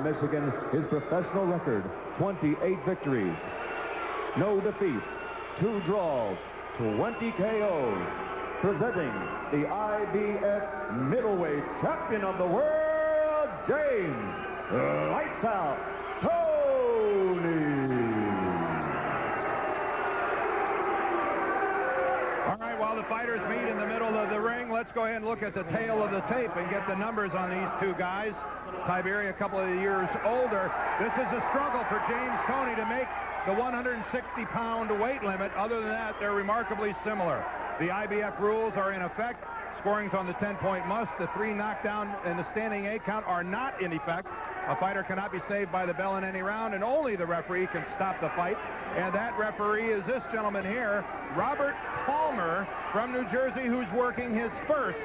Michigan, his professional record, 28 victories, no defeats, 2 draws, 20 KOs. Presenting the IBF middleweight champion of the world, James Lights Out Toney. All right, while the fighters meet in the middle of the ring, let's go ahead and look at the tail of the tape and get the numbers on these two guys. Tibery a couple of years older. This is a struggle for James Toney to make the 160-pound weight limit. Other than that, they're remarkably similar. The IBF rules are in effect. Scoring's on the 10-point must. The 3 knockdown and the standing A count are not in effect. A fighter cannot be saved by the bell in any round, and only the referee can stop the fight. And that referee is this gentleman here, Robert Palmer from New Jersey, who's working his first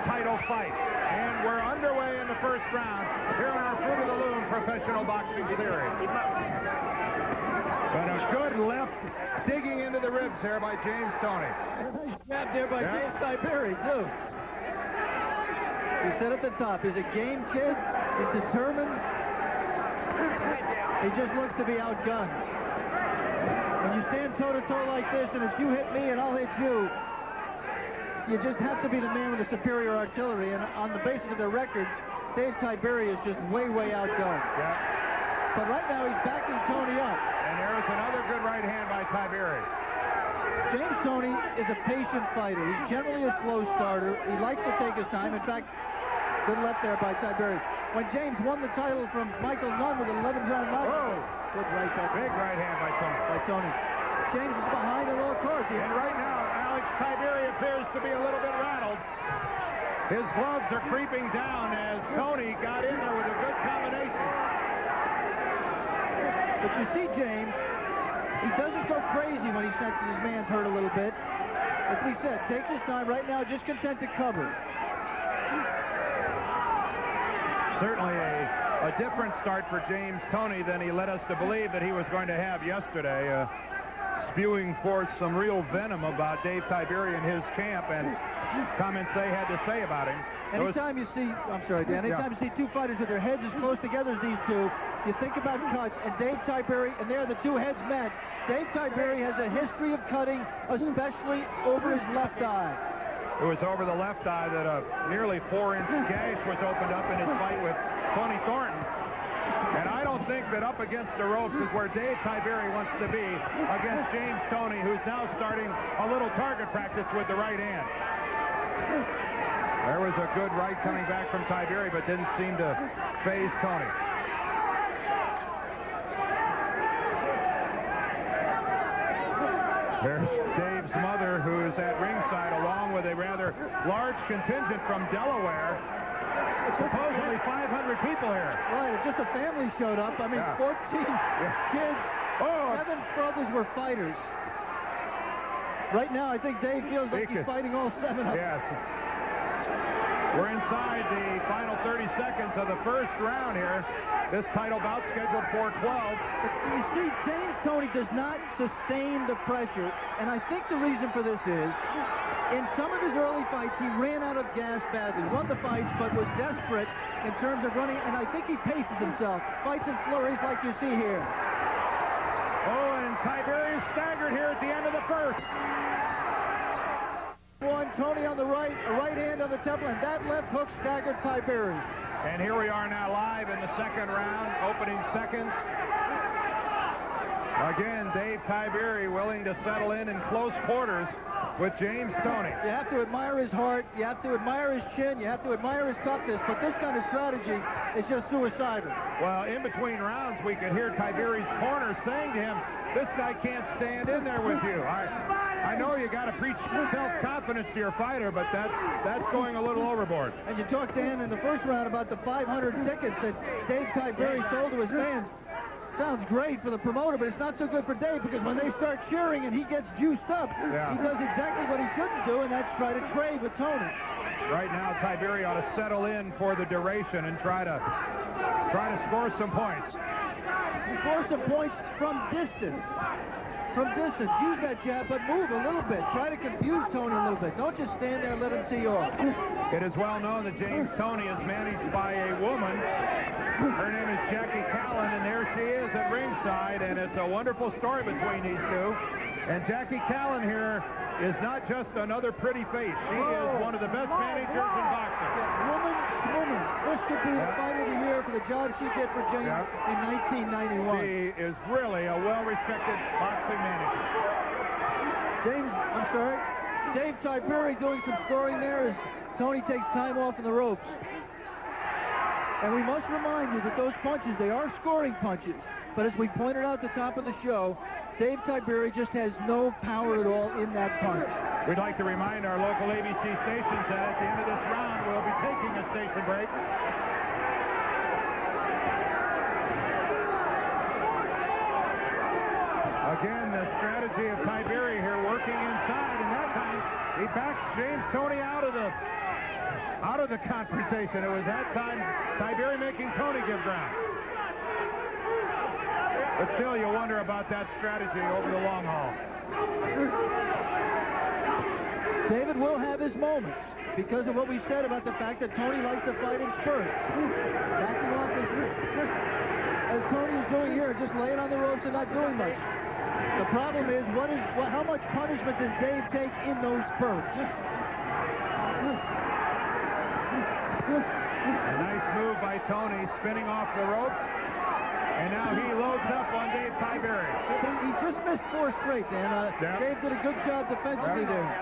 title fight. And we're underway in the first round here on our Fruit of the Loom professional boxing series. But a good left digging into the ribs here by James Toney. Nice jab there by Dave Tibery, too. He said at the top, he's a game kid. He's determined. He just looks to be outgunned. When you stand toe-to-toe like this, and it's you hit me and I'll hit you, you just have to be the man with the superior artillery. And on the basis of their records, Dave Tibery is just way, way outgunned. Yeah. But right now he's backing Toney up. And there's another good right hand by Tibery. James Toney is a patient fighter. He's generally a slow starter. He likes to take his time. In fact, good left there by Tibery. When James won the title from Michael Nunn with an 11-round knockout. Good right back. Big right hand by Toney. James is behind the little cards here. And right now, Alex, Tibery appears to be a little bit rattled. His gloves are creeping down as Toney got in there with a good combination. But you see James, he doesn't go crazy when he senses his man's hurt a little bit. As we said, takes his time right now, just content to cover. Certainly a different start for James Toney than he led us to believe that he was going to have yesterday, spewing forth some real venom about Dave Tibery and his camp and comments they had to say about him. Anytime you see, I'm sorry, Dan, anytime you see two fighters with their heads as close together as these two, you think about cuts, and Dave Tibery, and there the two heads met. Dave Tibery has a history of cutting, especially over his left eye. It was over the left eye that a nearly 4-inch gash was opened up in his fight with Tony Thornton. And I don't think that up against the ropes is where Dave Tibery wants to be against James Toney, who's now starting a little target practice with the right hand. There was a good right coming back from Tibery, but didn't seem to faze Toney. There's Dave's mother, who's at ringside, along with a rather large contingent from Delaware. Supposedly 500 people here. Right, just a family showed up. I mean, 14 kids. 7 brothers were fighters. Right now, I think Dave feels like he's fighting all 7 of them. Yes. We're inside the final 30 seconds of the first round here. This title bout scheduled for 12. But you see, James Toney does not sustain the pressure, and I think the reason for this is, in some of his early fights, he ran out of gas badly. Won the fights, but was desperate in terms of running, and I think he paces himself. Fights in flurries like you see here. Oh, and Tibery is staggered here at the end of the first. Toney on the right, a right hand on the temple, and that left hook staggered Tibery. And here we are now live in the second round, opening seconds. Again, Dave Tibery willing to settle in close quarters with James Toney. You have to admire his heart, you have to admire his chin, you have to admire his toughness, but this kind of strategy is just suicidal. Well, in between rounds, we could hear Tibery's corner saying to him, this guy can't stand in there with you. I know you got to preach self-confidence to your fighter, but that's going a little overboard. And you talked, Dan, in the first round about the 500 tickets that Dave Tibery sold to his fans. Sounds great for the promoter, but it's not so good for Dave, because when they start cheering and he gets juiced up, he does exactly what he shouldn't do, and that's try to trade with Toney. Right now, Tibery ought to settle in for the duration and try to score some points. Score some points from distance. From distance. Use that jab, but move a little bit. Try to confuse Toney a little bit. Don't just stand there and let him tee off. It is well known that James Toney is managed by a woman. Her name is Here's Jackie Callan, and there she is at ringside, and it's a wonderful story between these two. And Jackie Callan here is not just another pretty face. She is one of the best managers in boxing. Woman. This should be the fight of the year for the job she did for James in 1991. She is really a well-respected boxing manager. Dave Tibery doing some scoring there as Toney takes time off in the ropes. And we must remind you that those punches, they are scoring punches. But as we pointed out at the top of the show, Dave Tibery just has no power at all in that punch. We'd like to remind our local ABC stations that at the end of this round, we'll be taking a station break. Again, the strategy of Tibery here working inside, and that time he backs James Toney out of the confrontation. It was that time Tibery making Toney give ground. But still, you wonder about that strategy over the long haul. David will have his moments because of what we said about the fact that Toney likes to fight in spurts. Backing off as Toney is doing here, just laying on the ropes and not doing much. The problem is, how much punishment does Dave take in those spurts? A nice move by Toney, spinning off the ropes. And now he loads up on Dave Tibery. He just missed 4 straight, Dan. Dave did a good job defensively there.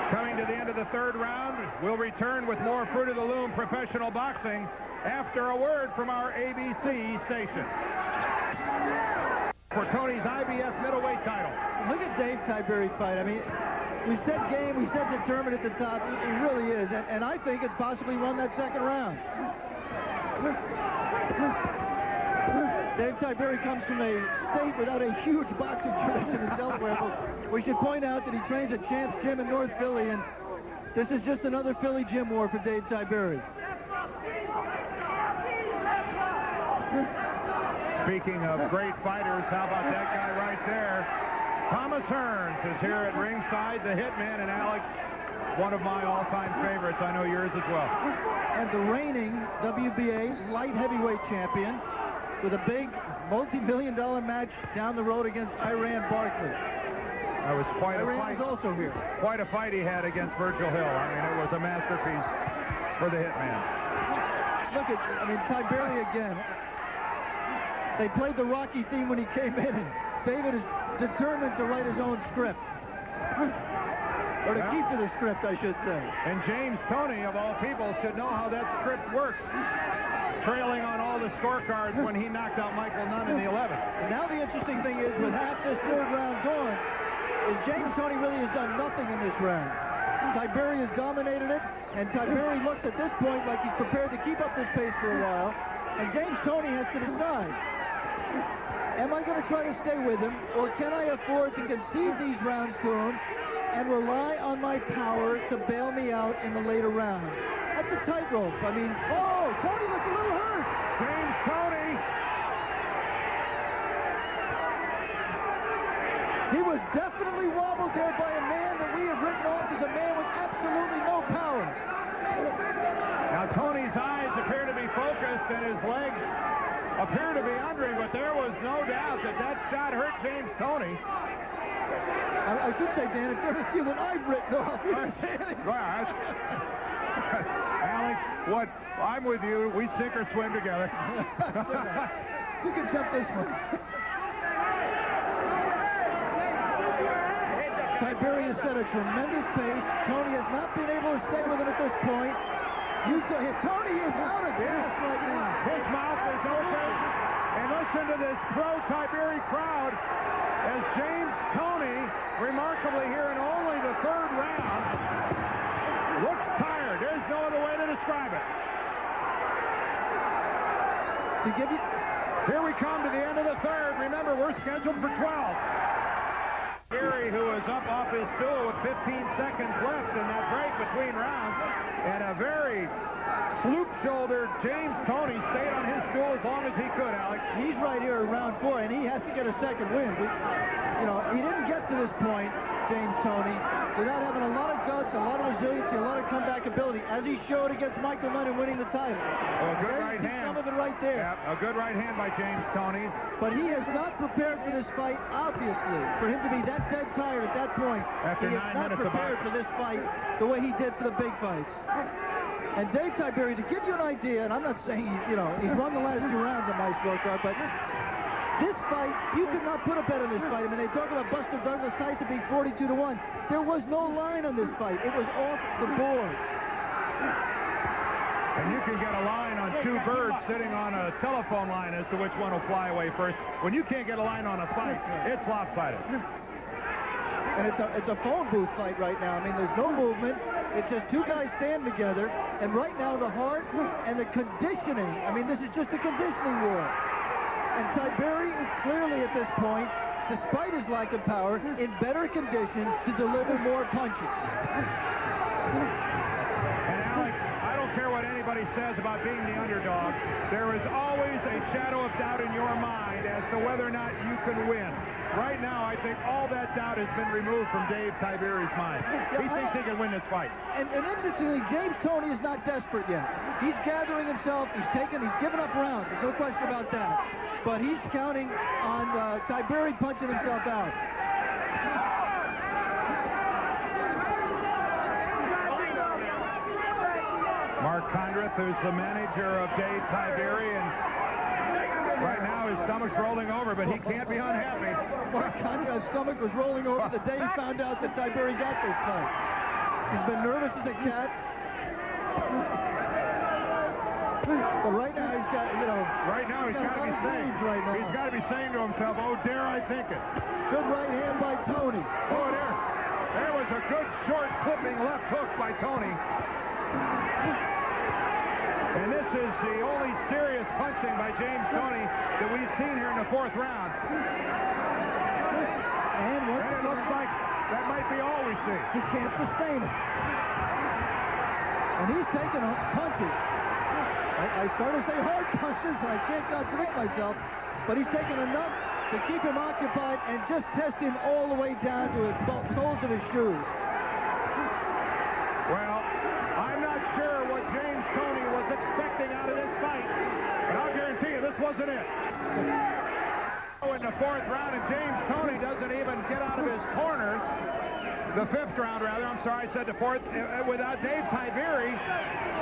Coming to the end of the third round, we'll return with more Fruit of the Loom professional boxing after a word from our ABC station. For Toney's IBF middleweight title. Look at Dave Tibery fight. I mean, we said game, we said determined at the top. He really is. And I think it's possibly won that second round. Dave Tibery comes from a state without a huge boxing tradition in Delaware. But we should point out that he trains at Champs Gym in North Philly, and this is just another Philly gym war for Dave Tibery. Speaking of great fighters, how about that guy right there? Thomas Hearns is here at ringside, the Hitman, and Alex, one of my all-time favorites. I know yours as well. And the reigning WBA light heavyweight champion with a big multi-million-dollar match down the road against Iran Barkley. That was quite a fight. Iran is also here. Quite a fight he had against Virgil Hill. I mean, it was a masterpiece for the Hitman. Look at, Tibery again. They played the Rocky theme when he came in, and David is determined to write his own script. Or to keep to the script, I should say. And James Toney, of all people, should know how that script works. Trailing on all the scorecards when he knocked out Michael Nunn in the 11th. And now the interesting thing is, with half this third round gone, is James Toney really has done nothing in this round. Tibery has dominated it, and Tibery looks at this point like he's prepared to keep up this pace for a while. And James Toney has to decide, am I going to try to stay with him, or can I afford to concede these rounds to him and rely on my power to bail me out in the later rounds? That's a tightrope. I mean, oh, Toney looked a little hurt. James Toney. He was definitely wobbled there by a man that we have written off as a man with absolutely no power. Now Toney's eyes appear to be focused and his legs appear to be under him, but there was no doubt that that shot hurt James Toney. I should say, Dan, in fairness to you, that I've written off. You didn't say anything. Alex, what? I'm with you. We sink or swim together. You can jump this one. Tibery has set a tremendous pace. Toney has not been able to stay with him at this point. Toney is out of gas right now. His mouth is open. And listen to this pro-Tibery crowd as James Toney, remarkably here in only the third round, looks tired. There's no other way to describe it. Here we come to the end of the third. Remember, we're scheduled for 12. Tibery, who is up off his stool with 15 seconds left in that break between rounds, and a very sloop-shouldered James Toney stayed on his stool as long as he could, Alex. He's right here at round 4, and he has to get a second win. He didn't get to this point, James Toney, without having a lot of guts, a lot of resiliency, a lot of comeback ability, as he showed against Michael Nunn in winning the title. Oh, a good right hand. Some of it right there. Yeah, a good right hand by James Toney. But he has not prepared for this fight, obviously. For him to be that dead tired at that point, After he 9 is not minutes of prepared for this fight the way he did for the big fights. And Dave Tibery, to give you an idea, and I'm not saying he's won the last 2 rounds on my scorecard, but this fight, you could not put a bet on this fight. I mean, they talk about Buster Douglas Tyson being 42-1. There was no line on this fight. It was off the board. And you can get a line on 2 birds sitting on a telephone line as to which one will fly away first. When you can't get a line on a fight, it's lopsided. And it's a phone booth fight right now. I mean, there's no movement. It's just 2 guys standing together. And right now, the heart and the conditioning, I mean, this is just a conditioning war. And Tibery is clearly at this point, despite his lack of power, in better condition to deliver more punches. And Alex, I don't care what anybody says about being the underdog. There is always a shadow of doubt in your mind as to whether or not you can win. Right now, I think all that doubt has been removed from Dave Tibery's mind. He thinks he can win this fight. And interestingly, James Toney is not desperate yet. He's gathering himself. He's given up rounds. There's no question about that. But he's counting on Tibery punching himself out. Mark Condrith, who's the manager of Dave Tibery, and right now his stomach's rolling over, but he can't be unhappy. Mark Condrith's stomach was rolling over the day he found out that Tibery got this fight. He's been nervous as a cat. But right now he's got, Right now he's got to be saying, he's got to be saying to himself, oh, dare I think it. Good right hand by Toney. Oh, there was a good short clipping left hook by Toney. And this is the only serious punching by James Toney that we've seen here in the 4th round. And it looks like that might be all we see. He can't sustain it. And he's taking punches. I started to say hard punches, and I can't contradict myself, but he's taken enough to keep him occupied and just test him all the way down to the soles of his shoes. Well, I'm not sure what James Toney was expecting out of this fight, but I'll guarantee you this wasn't it. In the 4th round, and James Toney doesn't even get out of his corner. The 5th round, rather. I'm sorry, I said the 4th. Without Dave Tibery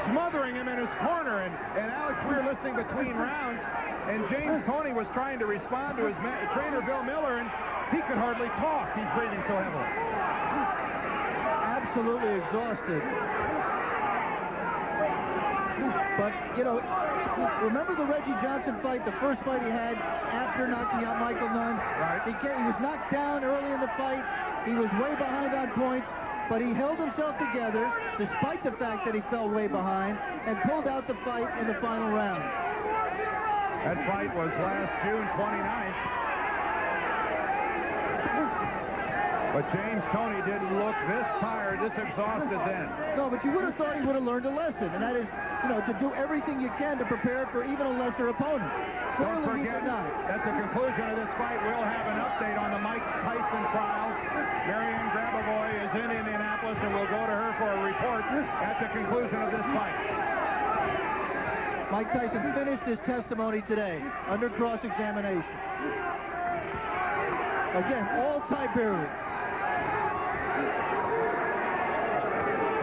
smothering him in his corner. And Alex, we were listening between rounds, and James Toney was trying to respond to his trainer, Bill Miller, and he could hardly talk. He's breathing so heavily. Absolutely exhausted. But, remember the Reggie Johnson fight, the first fight he had after knocking out Michael Nunn? Right. He was knocked down early in the fight. He was way behind on points, but he held himself together despite the fact that he fell way behind and pulled out the fight in the final round. That fight was last June 29th. But James Toney didn't look this tired, this exhausted then. No, but you would have thought he would have learned a lesson, and that is, to do everything you can to prepare for even a lesser opponent. Don't forget, at the conclusion of this fight, we'll have an update on the Mike Tyson trial. Marianne Grabavoy is in Indianapolis, and we'll go to her for a report at the conclusion of this fight. Mike Tyson finished his testimony today under cross-examination. Again, all Tibery.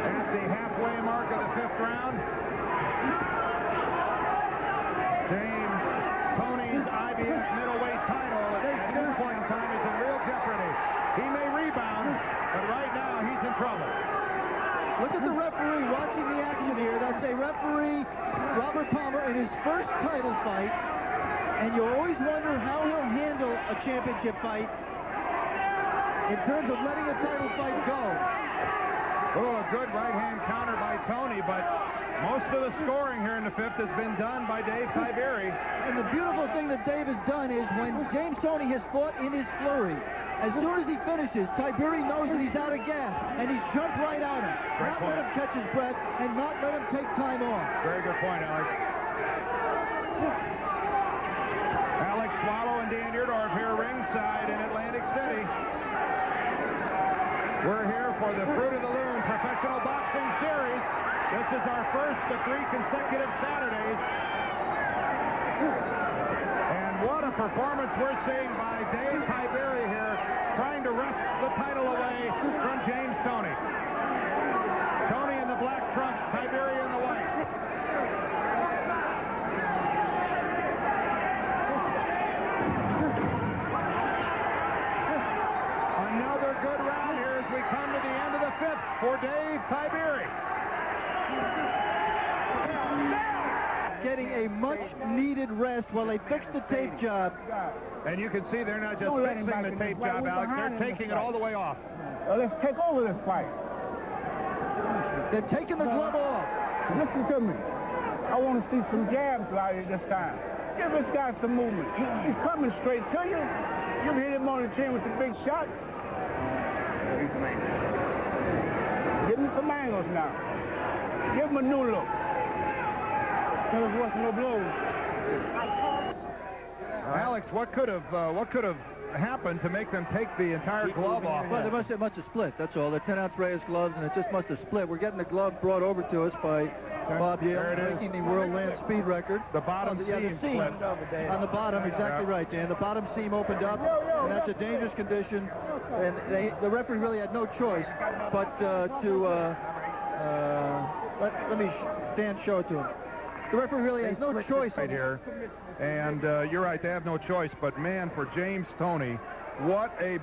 At the halfway mark of the 5th round, James Toney's IBF middleweight title at this point in time is in real jeopardy. He may rebound, but right now he's in trouble. Look at the referee watching the action here. That's a referee, Robert Palmer, in his first title fight. And you always wonder how he'll handle a championship fight in terms of letting a title fight go. Oh, a good right-hand counter by Toney, but most of the scoring here in the 5th has been done by Dave Tibery. And the beautiful thing that Dave has done is when James Toney has fought in his flurry, as soon as he finishes, Tibery knows that he's out of gas, and he's jumped right at him. Not let him catch his breath, and not let him take time off. Very good point, Alex. Alex Swallow and Dan Yerdorf here ringside in Atlantic City. We're here for the Fruit of the Loom Professional Boxing Series. This is our first of 3 consecutive Saturdays. And what a performance we're seeing by Dave Tibery here, trying to wrest the title away from James Toney. Toney in the black trunks, Tibery in the white. Another good round here as we come to the end of the 5th for Dave Tibery. Getting a much-needed rest while they fix the tape job. And you can see they're not just fixing the tape job, Alex. They're taking it all the way off. Let's take over this fight. They're taking the glove off. Listen to me. I want to see some jabs out here this time. Give this guy some movement. He's coming straight to you. You hit him on the chin with the big shots. Give him some angles now. Give him a new look. Tell us what's no blows. Alex, what could have happened to make them take the entire glove off? Well, they must have split. That's all. They're 10-ounce Reyes gloves, and it just must have split. We're getting the glove brought over to us by Bob Yale, breaking the world land speed record. The bottom seam split. On the bottom, exactly right, Dan. The bottom seam opened up, and that's a dangerous condition. And the referee really had no choice but let me, Dan, show it to him. The referee really has no choice right here. And you're right, they have no choice. But, man, for James Toney, what a... Is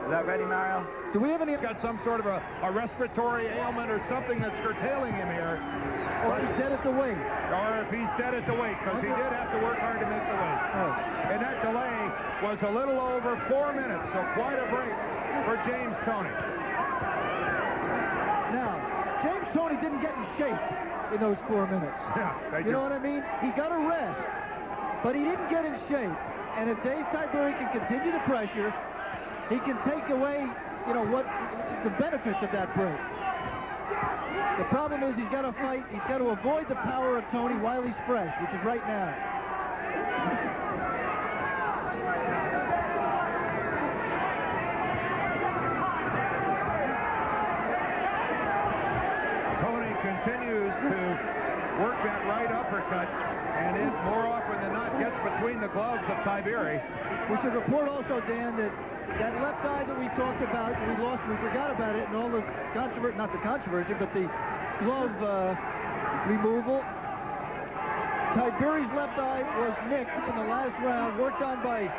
that ready, Mario? Do we have any... He's got some sort of a respiratory ailment or something that's curtailing him here. Or he's dead at the weight. Or if he's dead at the weight, because he did have to work hard to make the weight. Oh. And that delay was a little over 4 minutes, so quite a break for James Toney. Now, James Toney didn't get in shape in those 4 minutes. Yeah, you know what I mean? He got a rest, but he didn't get in shape. And if Dave Tibery can continue the pressure, he can take away, you know, what the benefits of that break. The problem is he's got to fight. He's got to avoid the power of Toney while he's fresh, which is right now. Toney continues to work that right uppercut, and it more often than not gets between the gloves of Tibery. We should report also, Dan, that left eye that we talked about, we forgot about it, and all the controversy, not the controversy, but the glove removal. Tibery's left eye was nicked in the last round, worked on by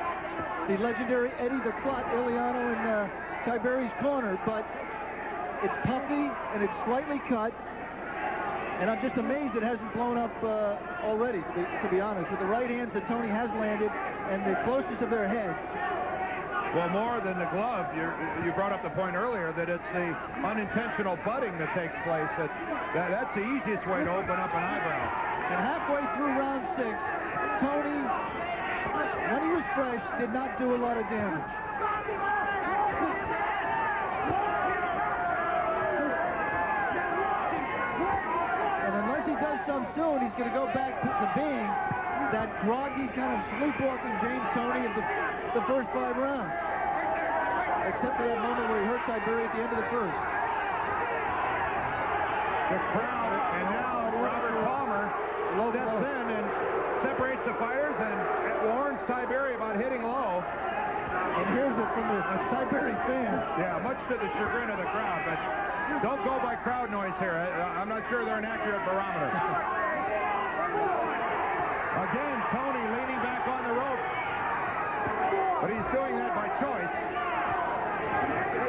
the legendary Eddie the Clot Iliano in Tibery's corner, but it's puffy and it's slightly cut, and I'm just amazed it hasn't blown up already, to be honest, with the right hands that Toney has landed and the closeness of their heads. Well, more than the glove, you brought up the point earlier that it's the unintentional butting that takes place. That's the easiest way to open up an eyebrow. And halfway through round 6, Toney, when he was fresh, did not do a lot of damage. And unless he does some soon, he's going to go back to being that groggy, kind of sleepwalking James Toney of the first 5 rounds. Except for that moment where he hurt Tibery at the end of the first. The crowd, and now Robert Palmer steps in and separates the fighters and warns Tibery about hitting low. And here's it from the Tibery fans. Yeah, much to the chagrin of the crowd, but don't go by crowd noise here. I'm not sure they're an accurate barometer. Again, Toney leaning back on the rope. But he's doing that by choice.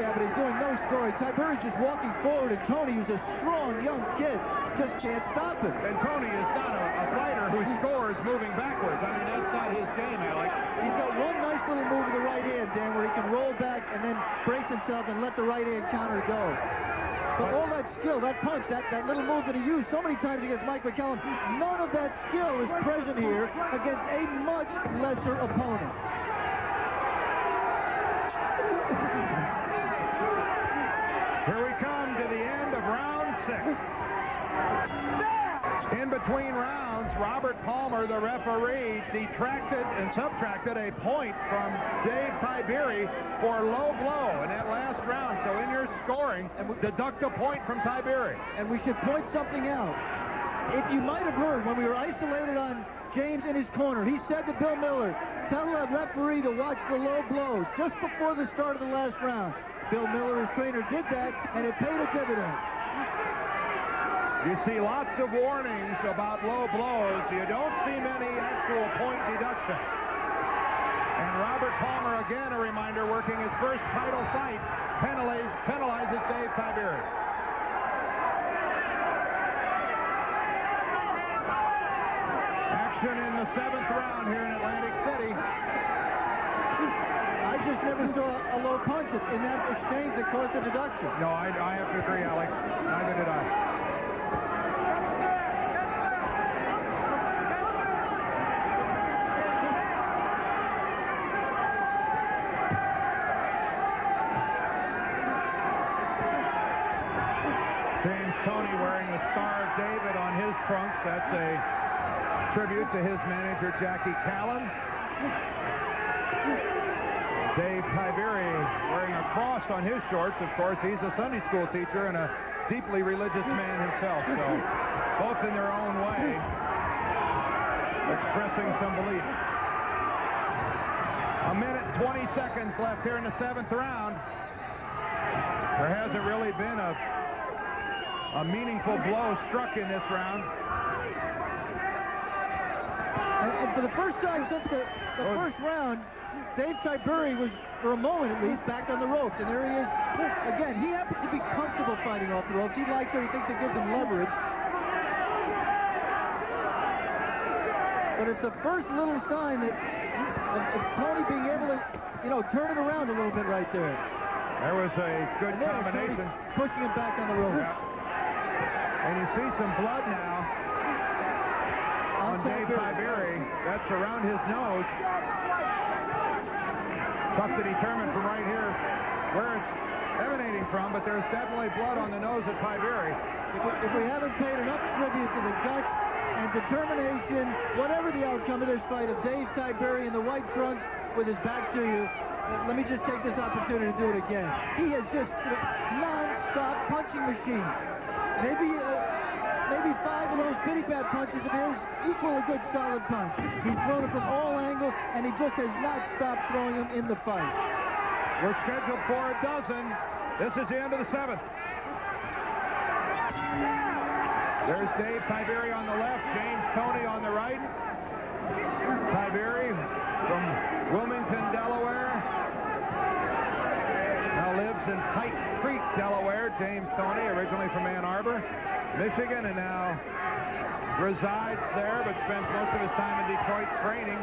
Yeah, but he's doing no scoring. Tibery's just walking forward, and Toney, who's a strong young kid, just can't stop him. And Toney is not a fighter who scores moving backwards. I mean, that's not his game, Alex. He's got one nice little move with the right hand, Dan, where he can roll back and then brace himself and let the right hand counter go. But all that skill, that punch, that little move that he used so many times against Mike McCallum, none of that skill is present here against a much lesser opponent. Here we come to the end of round 6. In between rounds, Robert Palmer, the referee, detracted and subtracted a point from Dave Tibery for low blow in that last round. So in your scoring, deduct a point from Tibery. And we should point something out. If you might have heard, when we were isolated on James in his corner, he said to Bill Miller, tell the referee to watch the low blows just before the start of the last round. Bill Miller, his trainer, did that, and it paid a dividend. You see lots of warnings about low blows. You don't see many actual point deductions. And Robert Palmer, again, a reminder, working his first title fight, penalizes Dave Tibery. Action in the 7th round here in Atlantic City. I just never saw a low punch in that exchange that caused the deduction. No, I have to agree, Alex. Neither did I. James Toney wearing the Star of David on his trunks. That's a tribute to his manager, Jackie Callan. Dave Tibery wearing a cross on his shorts. Of course, he's a Sunday school teacher and a deeply religious man himself. So both in their own way expressing some belief. A minute, 20 seconds left here in the 7th round. There hasn't really been a meaningful blow struck in this round. And for the first time since the first round, Dave Tibery was, for a moment at least, back on the ropes. And there he is. Again, he happens to be comfortable fighting off the ropes. He likes it. He thinks it gives him leverage. But it's the first little sign that of Toney being able to, turn it around a little bit right there. There was a good combination. Pushing him back on the ropes. Yeah. And you see some blood now on Dave Tibery. That's around his nose. Tough to determine from right here where it's emanating from, but there's definitely blood on the nose of Tibery. If we haven't paid enough tribute to the guts and determination, whatever the outcome of this fight, of Dave Tibery in the white trunks with his back to you, let me just take this opportunity to do it again. He is just non-stop punching machine. Maybe 5 of those pity bat punches of his equal a good solid punch. He's thrown it from all angles, and he just has not stopped throwing them in the fight. We're scheduled for a dozen. This is the end of the 7th. There's Dave Tibery on the left, James Toney on the right. Tibery from Wilmington, Delaware. Now lives in Pike Creek, Delaware. James Toney, originally from Ann Arbor, Michigan, and now resides there, but spends most of his time in Detroit training.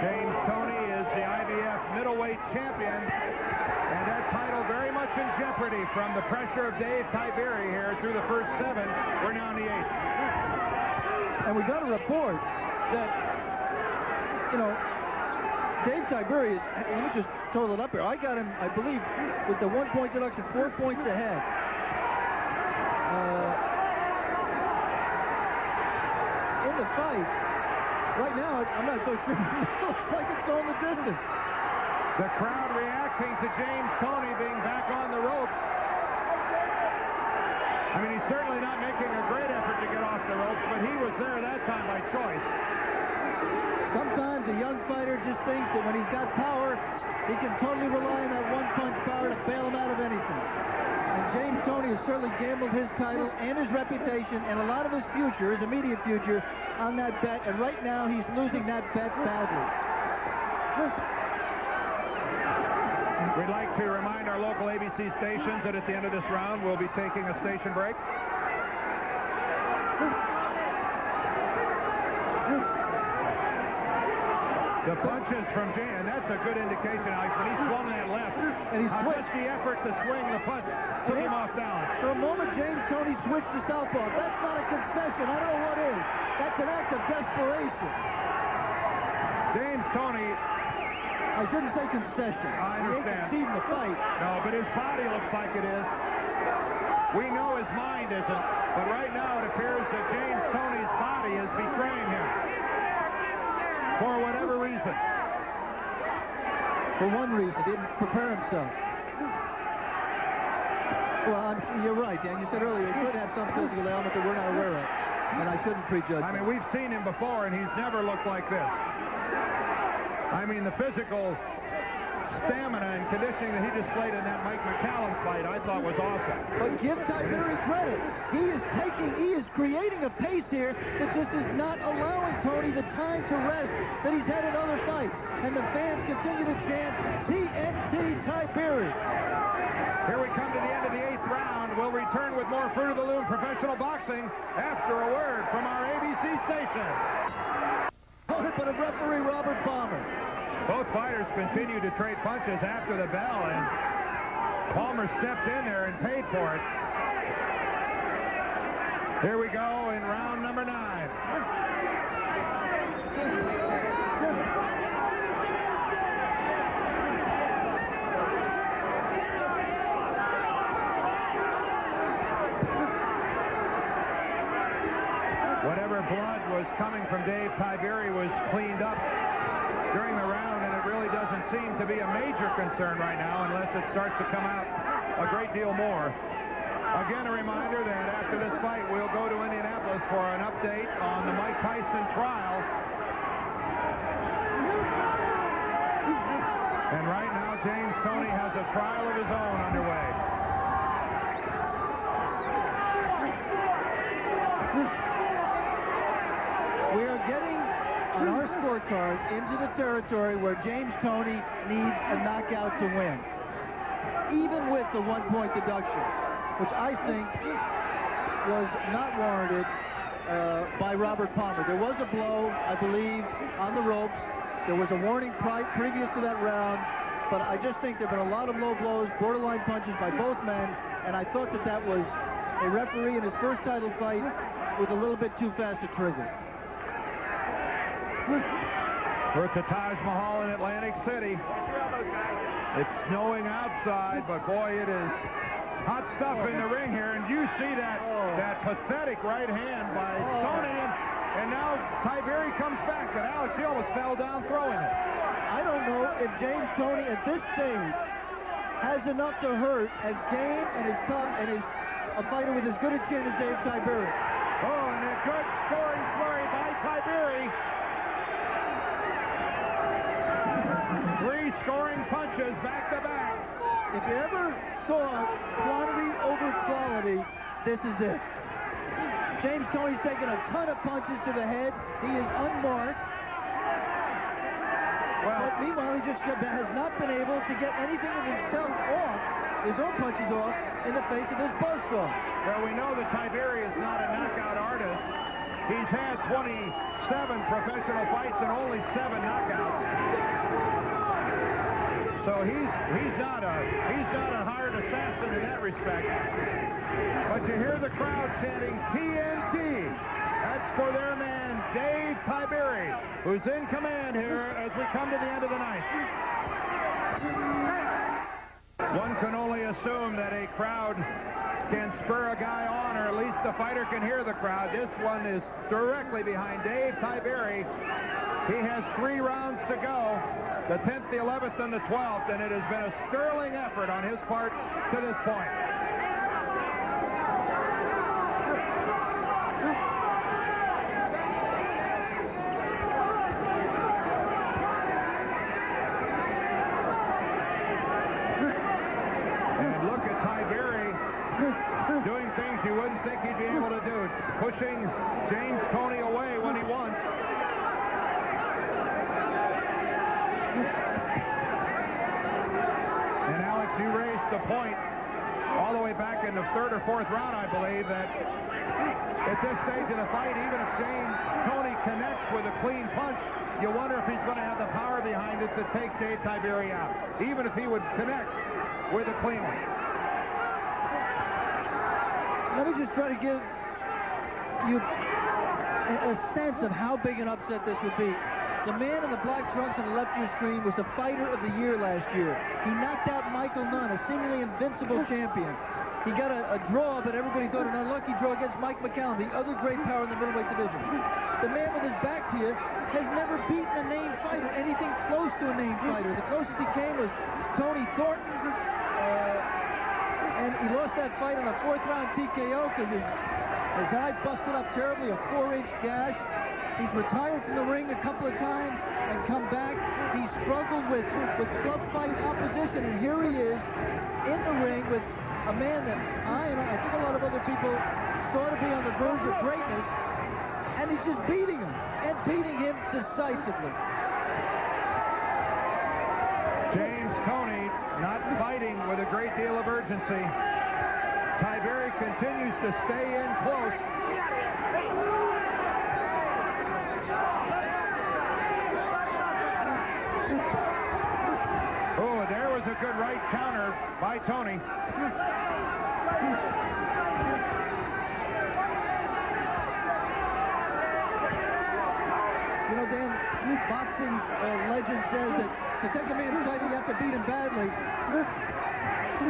James Toney is the IBF middleweight champion, and that title very much in jeopardy from the pressure of Dave Tibery here through the first 7. We're now in the 8th. And we got a report that, Dave Tibery is, let me just total it up here. I got him, I believe, with the 1-point deduction, 4 points ahead. In the fight, right now, I'm not so sure. It looks like it's going the distance. The crowd reacting to James Toney being back on the ropes. I mean, he's certainly not making a great effort to get off the ropes, but he was there that time by choice. Sometimes a young fighter just thinks that when he's got power, he can totally rely on that one-punch power to bail him out of anything. And James Toney has certainly gambled his title and his reputation and a lot of his future, his immediate future, on that bet. And right now, he's losing that bet badly. We'd like to remind our local ABC stations that at the end of this round, we'll be taking a station break. The punches from James, and that's a good indication, Alex, when he swung that left. And he switched the effort to swing the punch, took him off balance. For a moment, James Toney switched to southpaw. That's not a concession. I don't know what is. That's an act of desperation. James Toney, I shouldn't say concession. I understand. He ain't conceding the fight. No, but his body looks like it is. We know his mind isn't, but right now it appears that James Toney's body is betraying him for whatever reason. For one reason, he didn't prepare himself. Well, you're right, Dan. You said earlier he could have some physical element that we're not aware of, and I shouldn't prejudge I mean, him. we've seen him before, and he's never looked like this. I mean, the physical stamina and conditioning that he displayed in that Mike McCallum fight, I thought was awesome. But give Tibery credit. He is creating a pace here that just is not allowing Toney the time to rest that he's had in other fights. And the fans continue to chant, TNT Tibery. Here we come to the end of the 8th round. We'll return with more Fruit of the Loom professional boxing after a word from our ABC station. But a referee, Robert Palmer. Both fighters continue to trade punches after the bell, and Palmer stepped in there and paid for it. Here we go in round number 9. Whatever blood was coming from Dave Tibery was cleaned up during the round, and it really doesn't seem to be a major concern right now unless it starts to come out a great deal more. Again, a reminder that after this fight, we'll go to Indianapolis for an update on the Mike Tyson trial. And right now, James Toney has a trial of his own underway. We are getting on our scorecard into the territory where James Toney needs a knockout to win, even with the 1-point deduction, which I think was not warranted by Robert Palmer. There was a blow, I believe, on the ropes. There was a warning previous to that round, but I just think there have been a lot of low blows, borderline punches by both men, and I thought that that was a referee in his first title fight with a little bit too fast a trigger. We're at the Taj Mahal in Atlantic City. It's snowing outside, but boy, it is hot stuff in the ring here. And you see that pathetic right hand by Toney, and now Tibery comes back. And Alex, he almost fell down throwing it. I don't know if James Toney at this stage has enough to hurt as game and as tough and is a fighter with as good a chin as Dave Tibery. Oh, and a good scoring flurry by Tibery. 3 scoring punches back-to-back. If you ever saw quantity over quality, this is it. James Toney's taken a ton of punches to the head. He is unmarked. But meanwhile, he just has not been able to get anything of himself off, his own punches off, in the face of this buzzsaw. Well, we know that Tibery is not a knockout artist. He's had 27 professional fights and only 7 knockouts. So he's not a hired assassin in that respect. But you hear the crowd chanting TNT. That's for their man Dave Tibery, who's in command here as we come to the end of the night. One can only assume that a crowd can spur a guy on, or at least the fighter can hear the crowd. This one is directly behind Dave Tibery. He has 3 rounds to go, the 10th, the 11th, and the 12th, and it has been a sterling effort on his part to this point. And look at Tibery doing things you wouldn't think he'd be able to do, pushing James Toney away when he wants. And Alex, you raised the point all the way back in the 3rd or 4th round, I believe, that at this stage of the fight, even if James Toney connects with a clean punch, you wonder if he's going to have the power behind it to take Dave Tibery out, even if he would connect with a clean one. Let me just try to give you a sense of how big an upset this would be. The man in the black trunks on the left of your screen was the fighter of the year last year. He knocked out Michael Nunn, a seemingly invincible champion. He got a draw, but everybody thought an unlucky draw against Mike McCallum, the other great power in the middleweight division. The man with his back to you has never beaten a named fighter, anything close to a named fighter. The closest he came was Tony Thornton, and he lost that fight on a 4th-round TKO because his eye busted up terribly, a 4-inch gash. He's retired from the ring a couple of times and come back. He struggled with club fight opposition, and here he is in the ring with a man that I think a lot of other people saw to be on the verge of greatness, and he's just beating him, and beating him decisively. James Toney not fighting with a great deal of urgency. Tibery continues to stay in close. Oh, there was a good right counter by Toney. You know, Dan, boxing's legend says that to take a man's fight, you have to beat him badly.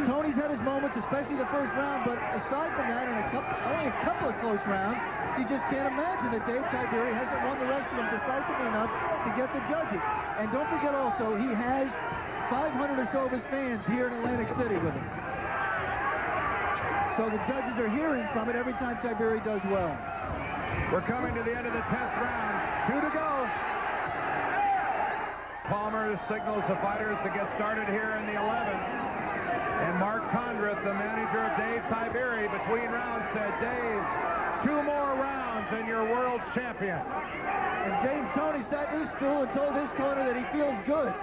Toney's had his moments, especially the first round, but aside from that, and only a couple of close rounds, you just can't imagine that Dave Tibery hasn't won the rest of them decisively enough to get the judges. And don't forget also, he has 500 or so of his fans here in Atlantic City with him. So the judges are hearing from it every time Tibery does well. We're coming to the end of the 10th round. 2 to go. Palmer signals the fighters to get started here in the 11th. And Mark Condrith, the manager of Dave Tibery, between rounds said, Dave, 2 more rounds and you're world champion. And James Toney sat in his stool and told his corner that he feels good.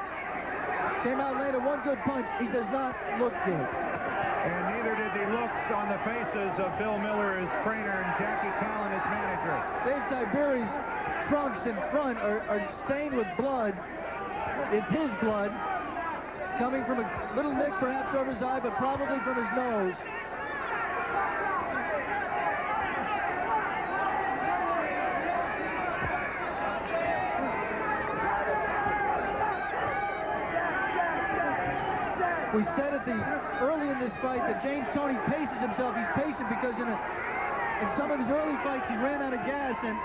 Came out later, 1 good punch. He does not look good. And neither did the looks on the faces of Bill Miller, his trainer, and Jackie Callan, his manager. Dave Tibery's trunks in front are stained with blood. It's his blood, coming from a little nick perhaps over his eye, but probably from his nose. We said early in this fight that James Toney paces himself. He's patient because in some of his early fights he ran out of gas, and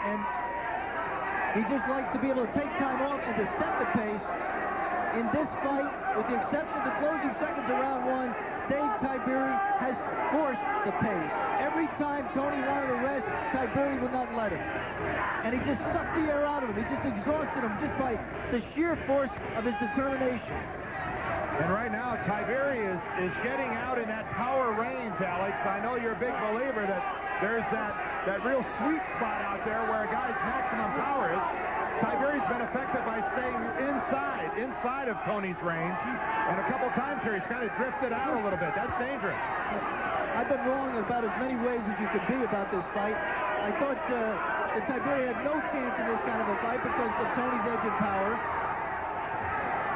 he just likes to be able to take time off and to set the pace. In this fight, with the exception of the closing seconds of round 1, Dave Tibery has forced the pace. Every time Toney wanted to rest, Tibery would not let him. And he just sucked the air out of him. He just exhausted him just by the sheer force of his determination. And right now, Tibery is getting out in that power range, Alex. I know you're a big believer that there's that real sweet spot out there where a guy's maximum power is. Tibery's been effective by staying inside of Toney's range. And a couple times here, he's kind of drifted out a little bit. That's dangerous. I've been wrong about as many ways as you could be about this fight. I thought that Tibery had no chance in this kind of a fight because of Toney's edge of power.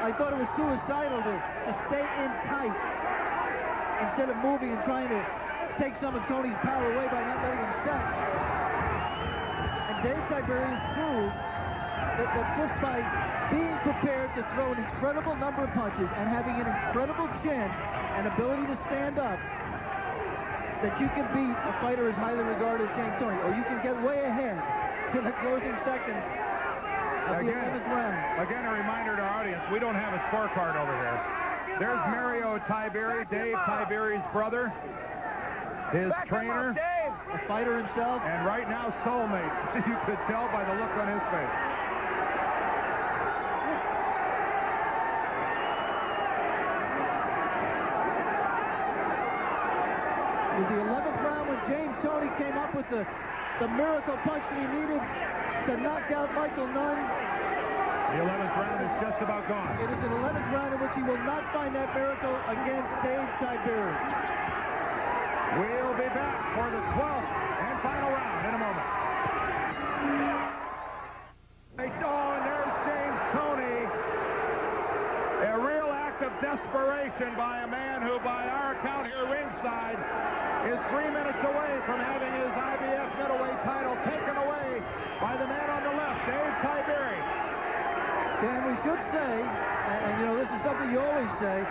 I thought it was suicidal to stay in tight instead of moving and trying to take some of Toney's power away by not letting him set. And Dave Tibery has proved that just by being prepared to throw an incredible number of punches and having an incredible chin and ability to stand up, that you can beat a fighter as highly regarded as James Toney, or you can get way ahead in the closing seconds of the 11th round. Again, a reminder to our audience, we don't have a scorecard over here. There's Mario Tibery, Dave Tibery's brother, his trainer, the fighter himself, and right now soulmate. You could tell by the look on his face. It was the 11th round when James Toney came up with the miracle punch that he needed to knock out Michael Nunn. The 11th round is just about gone. It is an 11th round in which he will not find that miracle against Dave Tibery. We'll be back for the 12th and final round in a moment. Oh, and there's James Toney. A real act of desperation by a man who, by our count here ringside, is 3 minutes away from having his IBF middleweight title taken away by the man on the left, Dave Tibery. Dan, we should say, and you know, this is something you always say,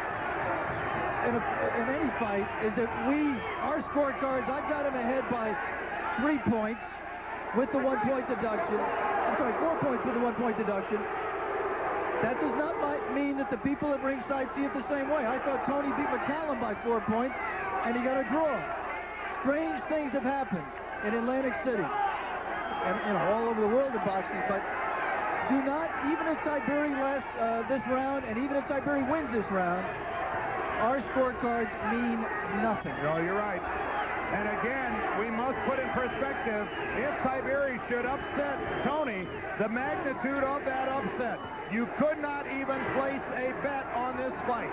in any fight is that our scorecards, I've got him ahead by 3 points with the 1-point deduction. I'm sorry, 4 points with the 1-point deduction. That does not mean that the people at ringside see it the same way. I thought Toney beat McCallum by 4 points, and he got a draw. Strange things have happened in Atlantic City, and all over the world in boxing, but do not, even if Tibery lasts this round, and even if Tibery wins this round, our scorecards mean nothing. No, you're right. And again, we must put in perspective, if Tibery should upset Toney, the magnitude of that upset, you could not even place a bet on this fight.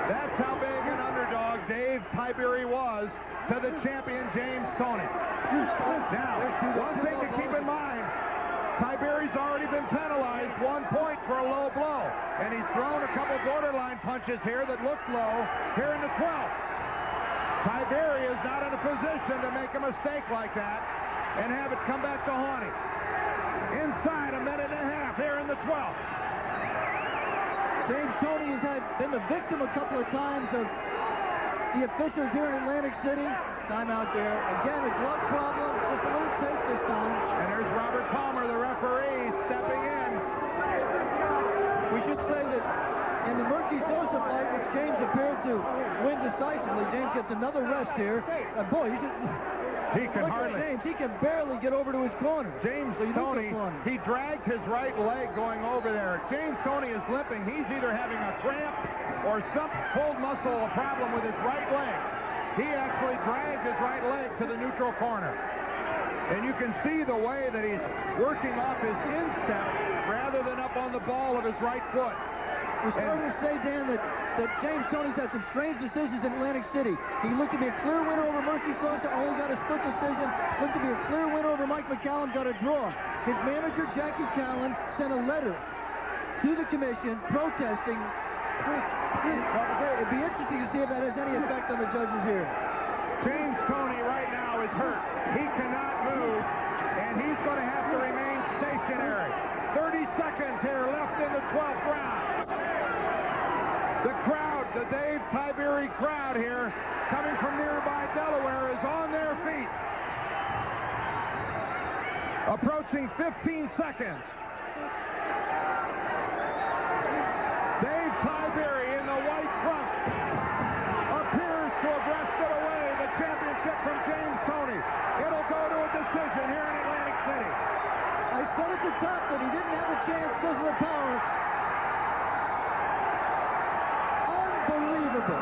That's how big an underdog Dave Tibery was to the champion James Toney. Now, one thing to keep in mind, Tibery's already been penalized 1 point for a low blow, and he's thrown a couple borderline punches here that looked low here in the 12th. Tibery is not in a position to make a mistake like that and have it come back to haunt him. Inside a minute and a half here in the 12th. James Toney has been the victim a couple of times of the officials here in Atlantic City. Timeout there. Again, a glove problem. Just a little tape this time. And there's Robert Palmer, the referee, stepping in. We should say that in the Murphy Sosa fight, which James appeared to win decisively, James gets another rest here. Boy, he can hardly. James, he can barely get over to his corner. James Toney, he dragged his right leg going over there. James Toney is limping. He's either having a cramp or some pulled muscle, a problem with his right leg. He actually dragged his right leg to the neutral corner. And you can see the way that he's working off his instep rather than up on the ball of his right foot. We're starting to say, Dan, that James Toney's had some strange decisions in Atlantic City. He looked to be a clear winner over Murphy Sosa, only got a split decision. Looked to be a clear winner over Mike McCallum, got a draw. His manager, Jackie Callan, sent a letter to the commission protesting. It'd be interesting to see if that has any effect on the judges here. James Toney right now is hurt. He cannot move, and he's going to have to remain stationary. 30 seconds here left in the 12th round. The crowd, the Dave Tibery crowd here, coming from nearby Delaware, is on their feet. Approaching 15 seconds. Dave Tibery in the white trunks appears to have wrested away the championship from James Toney. It'll go to a decision here in Atlantic City. I said at the top that he didn't have a chance because of the power. Unbelievable.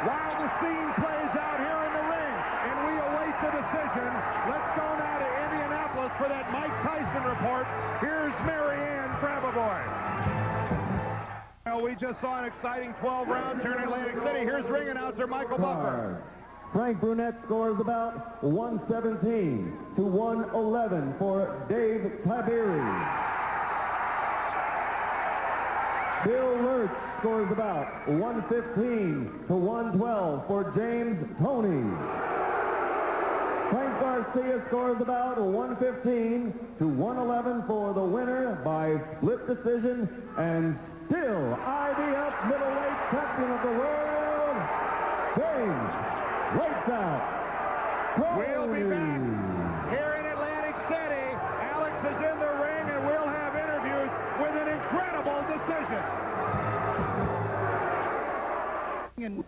While the scene plays out here in the ring and we await the decision, let's go now to Indianapolis for that Mike Tyson report. Here's Mary Ann Brababoy. Well, we just saw an exciting 12 rounds here in Atlantic City. Here's ring announcer Michael Buffer. Frank Brunette scores about 117 to 111 for Dave Tibery. Bill Lurch scores about 115 to 112 for James Toney. Frank Garcia scores about 115 to 111 for the winner by split decision, and still IBF middleweight champion of the world, James Lights Out Toney. We'll be back here in Atlantic City. Alex is in the ring, and we'll have interviews with an incredible decision. And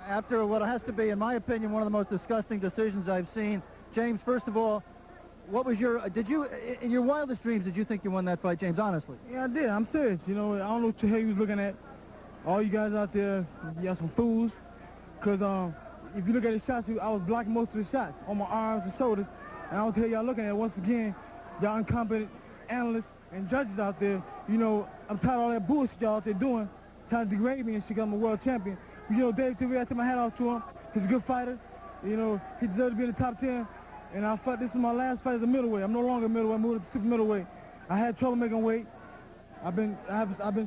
after what has to be, in my opinion, one of the most disgusting decisions I've seen, James, first of all, what was your, in your wildest dreams, did you think you won that fight, James, honestly? Yeah, I did. I'm serious. You know, I don't know what the hell you was looking at. All you guys out there, you got some fools. Because if you look at the shots, I was blocking most of the shots on my arms and shoulders. And I don't tell y'all looking at, once again, y'all incompetent analysts and judges out there. You know, I'm tired of all that bullshit y'all out there doing, trying to degrade me and shit. I'm a world champion. You know, Dave Tibery, I take my hat off to him. He's a good fighter. You know, he deserves to be in the top 10. And I fought, this is my last fight as a middleweight. I'm no longer a middleweight. I moved up to super middleweight. I had trouble making weight. I've been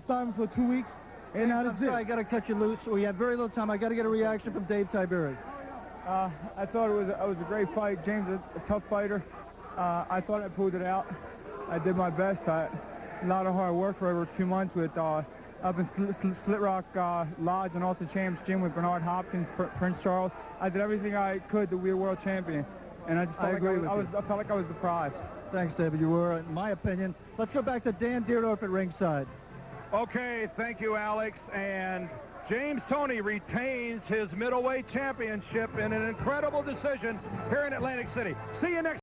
starving for 2 weeks. And now this is it. I got to cut you loose. We have very little time. I got to get a reaction from Dave Tibery. I thought it was a great fight. James is a tough fighter. I thought I pulled it out. I did my best. A lot of hard work for over 2 months with up in Slit Rock Lodge and also Champs Gym with Bernard Hopkins, Prince Charles. I did everything I could to be a world champion, and I just felt I felt like I was deprived. Thanks, David. You were, in my opinion. Let's go back to Dan Dierdorf at ringside. Okay, thank you, Alex. And James Toney retains his middleweight championship in an incredible decision here in Atlantic City. See you next